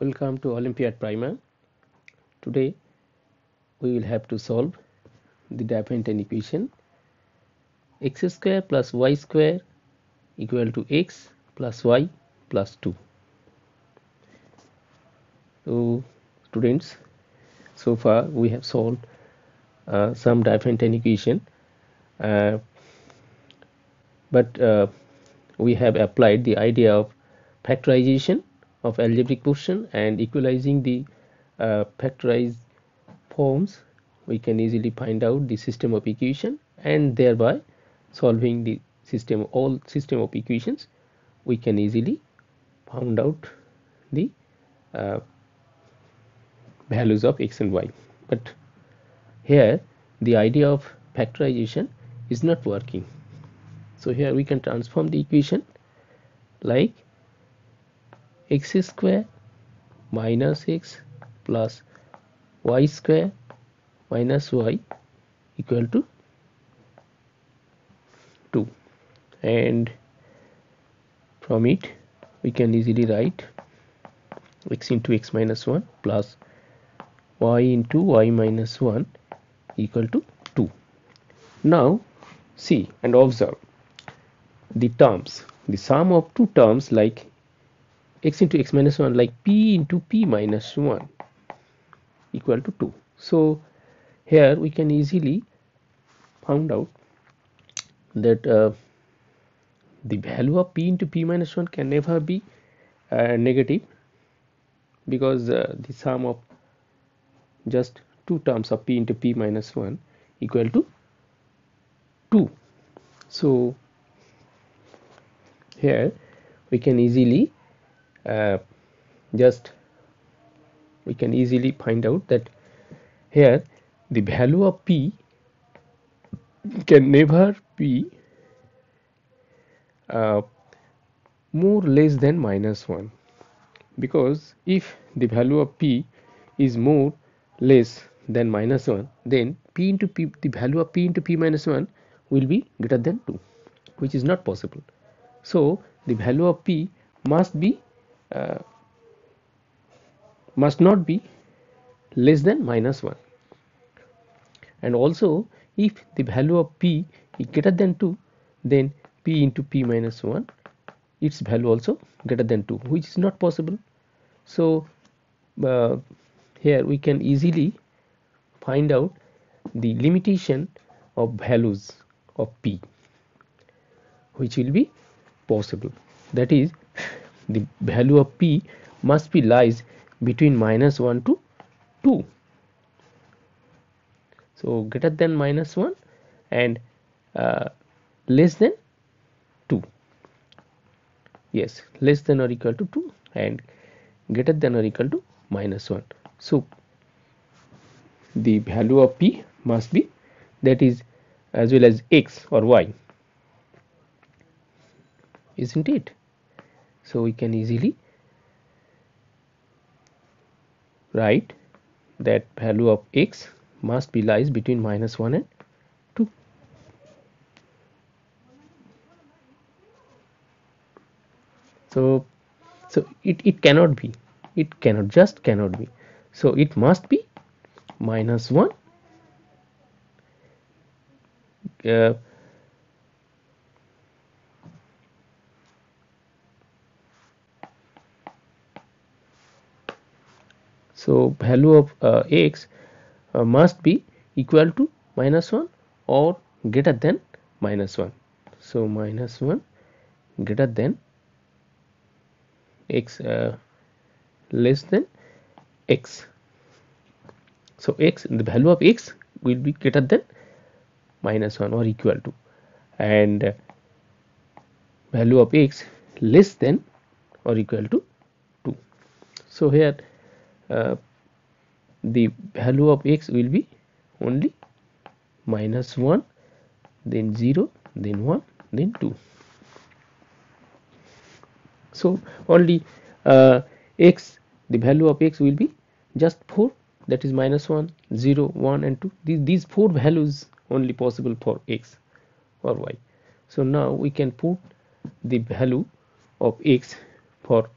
Welcome to Olympiad Primer. Today we will have to solve the Diophantine equation x square plus y square equal to x plus y plus 2. So students, so far we have solved some Diophantine equation, uh, but we have applied the idea of factorization of algebraic quotient and equalizing the factorized forms. We can easily find out the system of equation, and thereby solving the all system of equations we can easily find out the uh, values of x and y. But here the idea of factorization is not working. So here we can transform the equation like x square minus x plus y square minus y equal to 2, and from it we can easily write x into x minus 1 plus y into y minus 1 equal to 2. Now see and observe the terms, the sum of two terms like x into x minus 1 like p into p minus 1 equal to 2. So here we can easily find out that the value of p into p minus 1 can never be negative, because the sum of just two terms of p into p minus 1 equal to 2. So here we can easily just we can easily find out that here the value of p can never be more less than minus 1, because if the value of p is more less than minus 1, then p into p, the value of p into p minus 1 will be greater than 2, which is not possible. So the value of p must be must not be less than minus 1, and also if the value of p is greater than 2, then p into p minus 1, its value also greater than 2, which is not possible. So uh, here we can easily find out the limitation of values of p, which will be possible. That is, the value of p must be lies between minus 1 to 2. So greater than minus 1 and less than 2. Yes, less than or equal to 2 and greater than or equal to minus 1. So the value of p must be, that is, as well as x or y, isn't it? So we can easily write that value of x must be lies between minus 1 and 2. So it cannot be, it cannot be, so it must be minus 1 uh, so value of x must be equal to minus 1 or greater than minus 1. So minus 1 greater than x less than x. So x, the value of x will be greater than minus 1 or equal to, and value of x less than or equal to 2. So here the value of x will be only minus 1, then 0, then 1, then 2. So only x, the value of x will be just 4, that is minus 1, 0, 1 and 2. These four values only possible for x or y. So now we can put the value of x for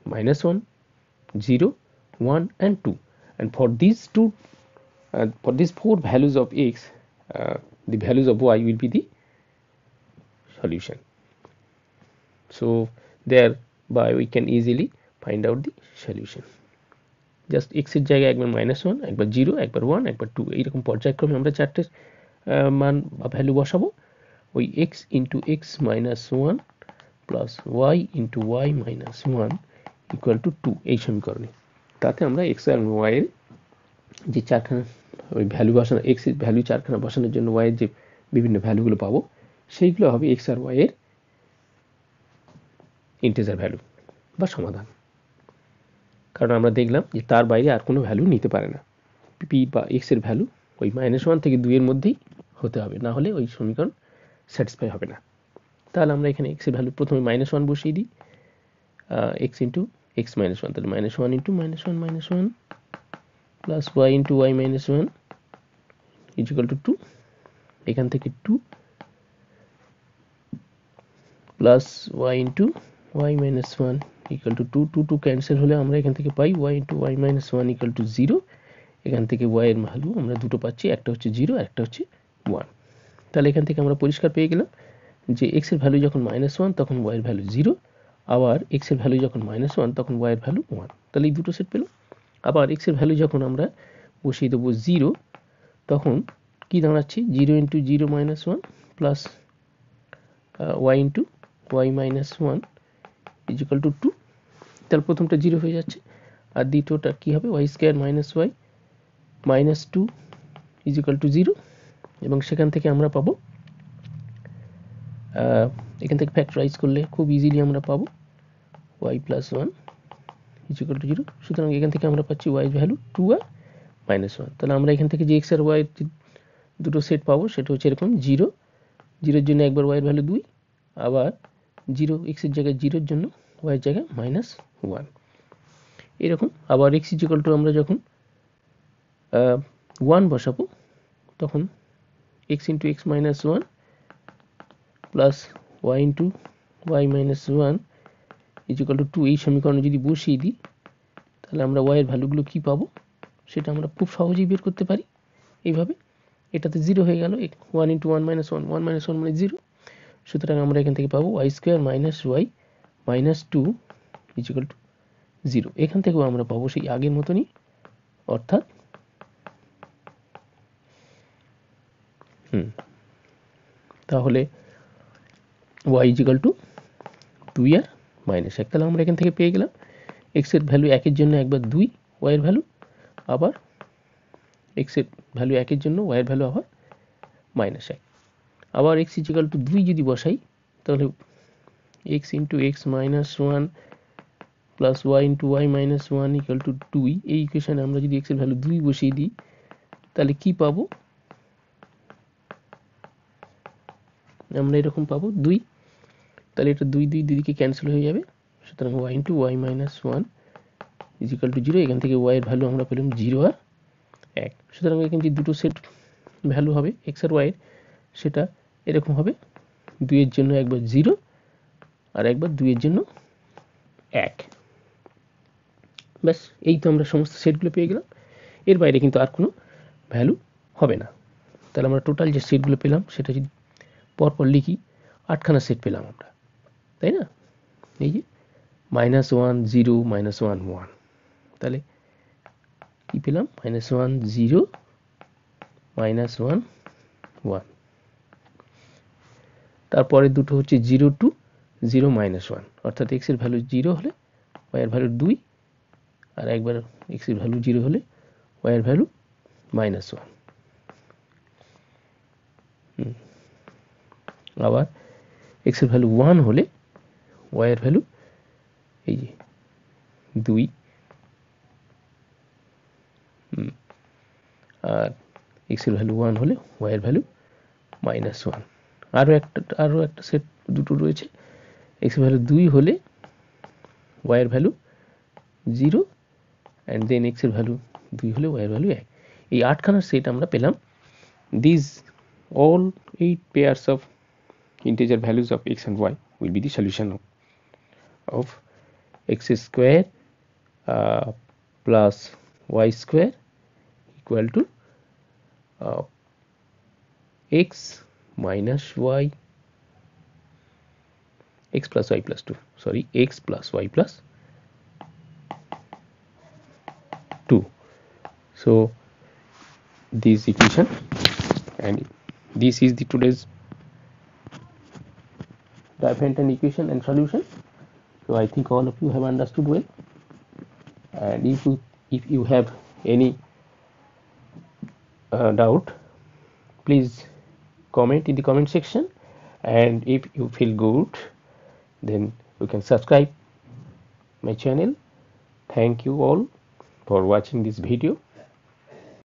minus 1, 0, 1 and 2, and for these four values of x, the values of y will be the solution. So thereby we can easily find out the solution. Just x এর জায়গায় একবার -1, একবার 0, একবার 1, একবার 2 এইরকম পর্যায়ক্রমে আমরা চারটে মান বা ভ্যালু বসাবো। ওই x into x minus 1 plus y into y minus 1 equal to 2 এই সমীকরণে, তাতে আমরা x আর y এর যে চারখানা ওই ভ্যালু বসানো, x এর ভ্যালু চারখানা বসানোর জন্য y এর যে বিভিন্ন ভ্যালুগুলো পাবো সেইগুলো হবে x আর y এর ইন্টিজার ভ্যালু বা সমাধান। কারণ আমরা দেখলাম যে তার বাইরে আর কোনো ভ্যালু নিতে পারে না, p বা x এর ভ্যালু ওই -1 থেকে 2 এর মধ্যেই হতে হবে, না হলে ওই সমীকরণ স্যাটিসফাই হবে না। তাহলে আমরা এখানে x এর ভ্যালু প্রথমে -1 বসিয়ে দিই, x into x minus 1, তাহলে -1 into -1 minus 1 plus y into y minus 1 is equal to 2, এখান থেকে 2 plus y into y minus 1 equal to 2, 2 2 cancel হলে আমরা এখান থেকে পাই y into y minus 1 equal to 0, এখান থেকে y এর ভ্যালু আমরা দুটো পাচ্ছি, একটা হচ্ছে 0 আর একটা হচ্ছে 1। তাহলে এখান থেকে আমরা পরিষ্কার পেয়ে গেলাম যে x এর ভ্যালু যখন -1 তখন y এর ভ্যালু 0, আবার x এর ভ্যালু যখন -1 তখন y এর ভ্যালু 1। তাহলে এই দুটো সেট পেলাম। আবার x এর ভ্যালু যখন আমরা বসিয়ে দেবো 0, তখন কি দাঁড়াচ্ছে 0 into 0 minus 1 plus y into y minus 1 is equal to 2, তাহলে প্রথমটা 0 হয়ে যাচ্ছে, আর দ্বিতীয়টা কি হবে y square minus y minus 2 is equal to 0, এবং সেখান থেকে আমরা পাবো এখান থেকে ফ্যাক্টরাইজ করলে খুব ইজিলি আমরা পাবো y plus 1 is equal to 0। সুতরাং এখান থেকে আমরা পাচ্ছি y এর ভ্যালু 2 আর -1। তাহলে আমরা এখান থেকে যে x আর y এর দুটো সেট পাবো সেটা হচ্ছে এরকম 0, 0 এর জন্য একবার y এর ভ্যালু 2, আবার 0 x এর জায়গায় 0 এর জন্য y এর জায়গায় -1 এরকম। আবার x is equal to আমরা যখন 1 বসাবো তখন x into x minus 1 plus y into y minus 1 is equal to 2 এই সমীকরণে যদি বসিয়ে দিই তাহলে আমরা y এর ভ্যালুগুলো কি পাবো সেটা আমরা খুব সহজেই বের করতে পারি এইভাবে। এটাতে 0 হয়ে গেল, 1 into 1 minus 1, 1 minus 1 মানে 0, সুতরাং আমরা এখান থেকে পাবো y square minus y minus 2 is equal to 0। এখান থেকেও আমরা পাবো সেই আগের মতনই, অর্থাৎ তাহলে y is equal to 2 আর -1। তাহলে আমরা এখান থেকে পেয়ে গেলাম x এর ভ্যালু 1 এর জন্য একবার 2 y এর ভ্যালু, আবার x এর ভ্যালু 1 এর জন্য y এর ভ্যালু আবার -1। আবার x is equal to 2 যদি বসাই তাহলে x into x minus 1 plus y into y minus 1 equal to 2, এই ইকুয়েশনে আমরা যদি x এর ভ্যালু 2 বসিয়ে দিই তাহলে কি পাবো, আমরা এরকম পাবো 2, তাহলে এটা 2 2 দিকে ক্যান্সেল হয়ে যাবে, সুতরাং y into y minus 1 is equal to 0, এখান থেকে y এর ভ্যালু আমরা পেলাম 0 আর 1। সুতরাং এখানে যে দুটো সেট ভ্যালু হবে x আর y এর সেটা এরকম হবে, 2 এর জন্য একবার 0 আর একবার 2 এর জন্য 1। ব্যাস, এই তো আমরা সমস্ত সেটগুলো পেয়ে গেলাম, এর বাইরে কিন্তু আর কোনো ভ্যালু হবে না। তাহলে আমরা টোটাল যে সেটগুলো পেলাম সেটা যদি পরপর লিখি 8খানা সেট পেলাম আমরা, তাই না? এই যে -1 0 -1 1, তাহলে কি পেলাম -1 0 -1 1, তারপরে দুটো হচ্ছে 0 2 0 -1, অর্থাৎ x এর ভ্যালু 0 হলে y এর ভ্যালু 2, আর একবার x এর ভ্যালু 0 হলে y এর ভ্যালু -1। আবার x এর ভ্যালু 1 হলে y এর ভ্যালু এই যে 2, আর x এর ভ্যালু 1 হলে y এর ভ্যালু -1। আরো একটা সেট দুটো রয়েছে, x এর ভ্যালু 2 হলে y এর ভ্যালু 0, and then x এর ভ্যালু 2 হলে y এর ভ্যালু 1। এই 8খানা সেট আমরা পেলাম। These all 8 pairs of integer values of x and y will be the solution of x square plus y square equal to x minus y, x plus y plus 2, sorry, x plus y plus 2. So this equation, and this is the today's Diophantine equation and solution. So I think all of you have understood well, and if you have any doubt, please comment in the comment section, and if you feel good, then you can subscribe my channel. Thank you all for watching this video.